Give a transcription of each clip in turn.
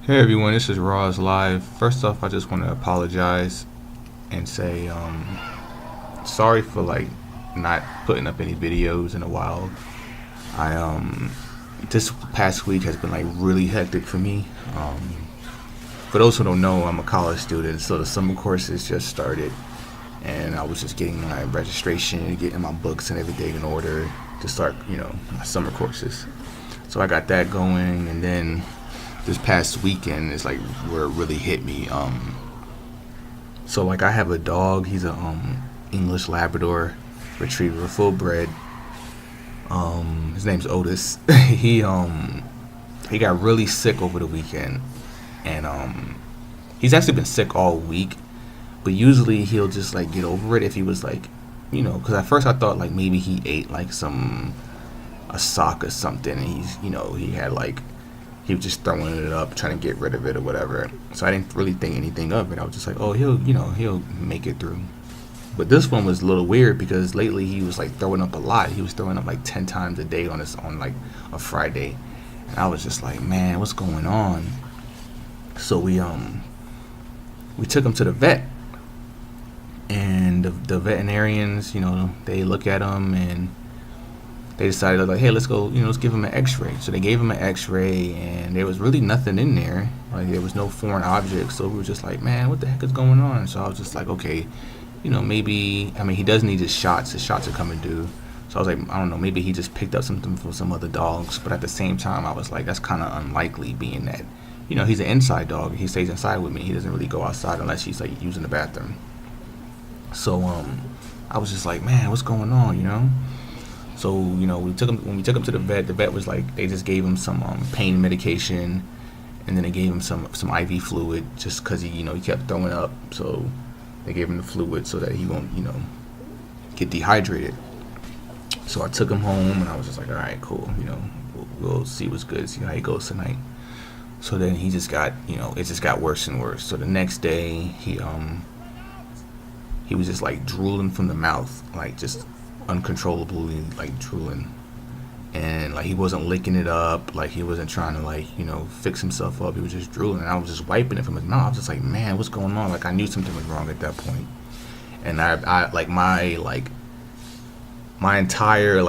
Hey everyone, this is Raislive. First off, I just want to apologize and say sorry for not putting up any videos in a while. I This past week has been really hectic for me. For those who don't know, I'm a college student, so the summer courses just started, and I was just getting my registration, getting my books and everything in order to start, my summer courses. So I got that going, and then this past weekend is where it really hit me. So I have a dog. He's a English Labrador Retriever, full bred. His name's Otis. He got really sick over the weekend, and he's actually been sick all week. But usually he'll just get over it if he was because at first I thought maybe he ate a sock or something, and he had he was just throwing it up, trying to get rid of it or whatever. So I didn't really think anything of it. I was just like, oh, he'll make it through. But this one was a little weird because lately he was throwing up a lot. He was throwing up 10 times a day on a Friday, and I was just like, man, what's going on? So we took him to the vet, and the veterinarians, they look at him and they decided hey, let's go, let's give him an X-ray. So they gave him an X-ray, and there was really nothing in there. There was no foreign objects. So we were just like, man, what the heck is going on? So I was just like, okay, maybe, he does need his shots. His shots are coming due. So I was like, I don't know, maybe he just picked up something from some other dogs. But at the same time, I was like, that's kind of unlikely, being that, he's an inside dog. He stays inside with me. He doesn't really go outside unless he's using the bathroom. So I was just like, man, what's going on? So when we took him to the vet. The vet was they just gave him some pain medication, and then they gave him some IV fluid just because he kept throwing up. So they gave him the fluid so that he won't get dehydrated. So I took him home, and I was just like, all right, cool. We'll see what's good, see how he goes tonight. So then he just got it just got worse and worse. So the next day he was just drooling from the mouth, just uncontrollably drooling, and he wasn't licking it up, he wasn't trying to fix himself up. He was just drooling, and I was just wiping it from his mouth. I was just like, man, what's going on? I knew something was wrong at that point. And I my entire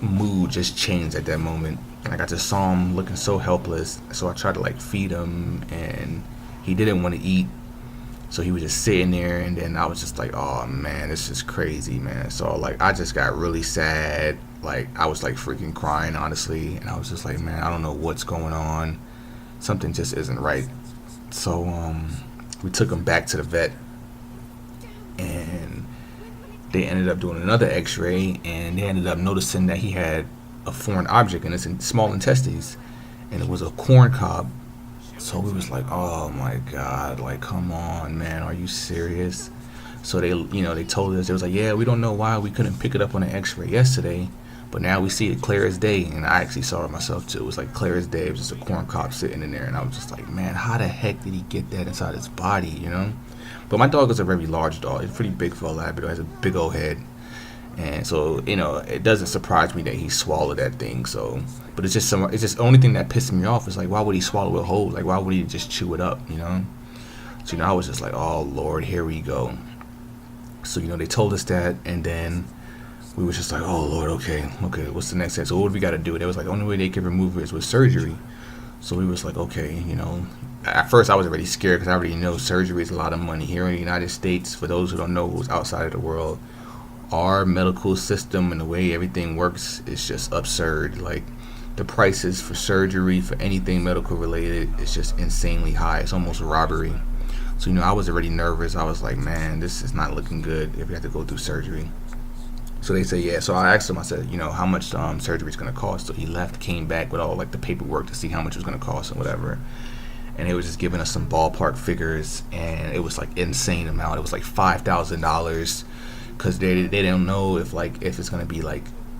mood just changed at that moment. I just saw him looking so helpless, so I tried to feed him, and he didn't want to eat. So he was just sitting there, and then I was just like, oh man, this is crazy, man. So I just got really sad. I was freaking crying, honestly, and I was just like, man, I don't know what's going on. Something just isn't right. So we took him back to the vet, and they ended up doing another X-ray, and they ended up noticing that he had a foreign object in his small intestines, and it was a corn cob. So we was like, oh my god, come on, man, are you serious? So they told us, it was yeah, we don't know why we couldn't pick it up on an X-ray yesterday, but now we see it clear as day. And I actually saw it myself too. It was clear as day. It was just a corn cob sitting in there, and I was just like, man, how the heck did he get that inside his body? But my dog is a very large dog. It's pretty big for a Labrador. It has a big old head. And so, it doesn't surprise me that he swallowed that thing. So, but it's just the only thing that pissed me off is why would he swallow it whole? Why would he just chew it up? So, I was just like, oh Lord, here we go. So, they told us that, and then we was just like, oh Lord, okay, what's the next step? So what do we got to do? They was the only way they could remove it is with surgery. So we was like, okay, At first I was already scared because I already know surgery is a lot of money here in the United States. For those who don't know, who's outside of the world, our medical system and the way everything works is just absurd. The prices for surgery, for anything medical related, is just insanely high. It's almost robbery. So I was already nervous. I was like, man, this is not looking good if we have to go through surgery. So they say, yeah. So I asked him, I said, how much surgery is going to cost? So he left, came back with all the paperwork to see how much it was going to cost and whatever. And they was just giving us some ballpark figures, and it was insane amount. It was $5,000. Because they don't know if it's gonna be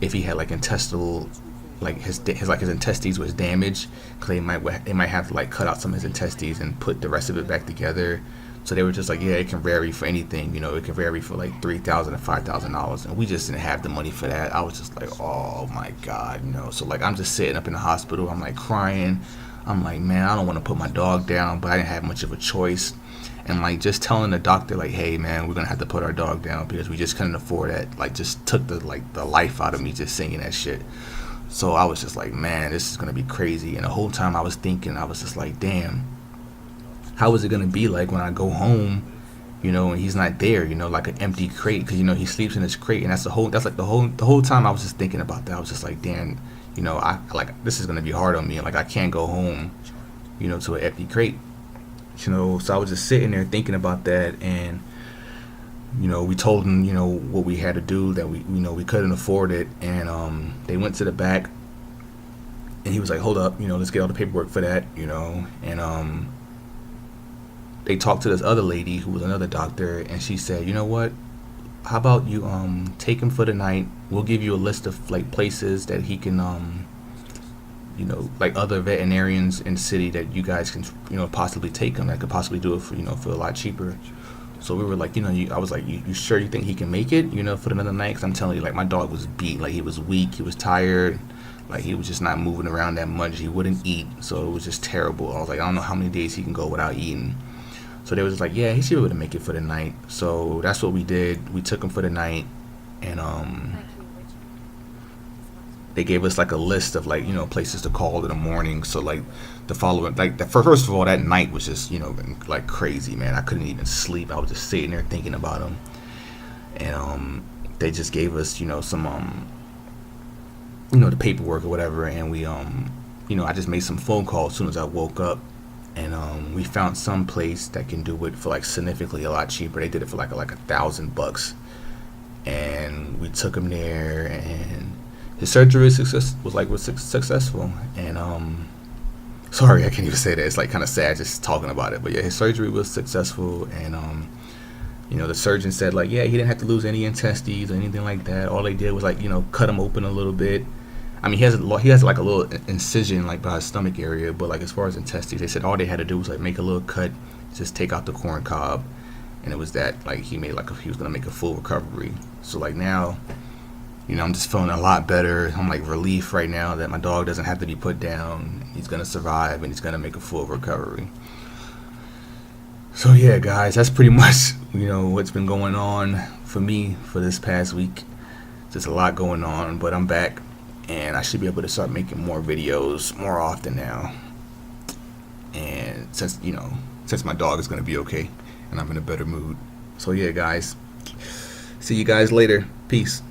if he had intestinal his intestines was damaged, because they might have to cut out some of his intestines and put the rest of it back together. So they were just yeah, it can vary for anything, it can vary for $3,000 to $5,000, and we just didn't have the money for that. I was just oh my god, So I'm just sitting up in the hospital, I'm crying, I'm like, man, I don't want to put my dog down, but I didn't have much of a choice. And like just telling the doctor like, hey man, we're gonna have to put our dog down because we just couldn't afford that, like just took the life out of me just saying that shit. So I was just like, man, this is gonna be crazy. And the whole time I was thinking, I was just like, damn, how is it gonna be like when I go home, you know, and he's not there, you know, like an empty crate, because you know he sleeps in his crate, and that's the whole time I was just thinking about that. I was just like, damn, you know, I like this is gonna be hard on me. Like I can't go home, you know, to an empty crate, you know. So I was just sitting there thinking about that, and you know, we told him, you know, what we had to do, that we, you know, we couldn't afford it, and they went to the back, and he was like, hold up, you know, let's get all the paperwork for that, you know, and they talked to this other lady who was another doctor, and she said, you know what, how about you take him for the night, we'll give you a list of like places that he can you know, like other veterinarians in the city that you guys can, you know, possibly take him, that could possibly do it for, you know, for a lot cheaper. So we were like, you know, I was like, you sure you think he can make it, you know, for another night? Because I'm telling you, like, my dog was beat. Like, he was weak. He was tired. Like, he was just not moving around that much. He wouldn't eat. So it was just terrible. I was like, I don't know how many days he can go without eating. So they was just like, yeah, he should be able to make it for the night. So that's what we did. We took him for the night. And they gave us like a list of like, you know, places to call in the morning. So like the following, like first of all, that night was just, you know, like crazy, man. I couldn't even sleep. I was just sitting there thinking about him. And they just gave us, you know, some you know, the paperwork or whatever, and we you know, I just made some phone calls as soon as I woke up, and we found some place that can do it for like significantly a lot cheaper. They did it for like $1,000, and we took him there, and his surgery was successful. And sorry, I can't even say that. It's like kind of sad just talking about it. But yeah, his surgery was successful, and you know, the surgeon said like, yeah, he didn't have to lose any intestines or anything like that. All they did was like, you know, cut him open a little bit. I mean, he has like a little incision like by his stomach area, but like as far as intestines, they said all they had to do was like make a little cut, just take out the corn cob, and it was that. Like he was gonna make a full recovery. So like now, you know, I'm just feeling a lot better. I'm like relief right now that my dog doesn't have to be put down. He's gonna survive and he's gonna make a full recovery. So yeah, guys, that's pretty much, you know, what's been going on for me for this past week. Just a lot going on, but I'm back, and I should be able to start making more videos more often now. And since my dog is gonna be okay and I'm in a better mood. So yeah, guys, see you guys later. Peace.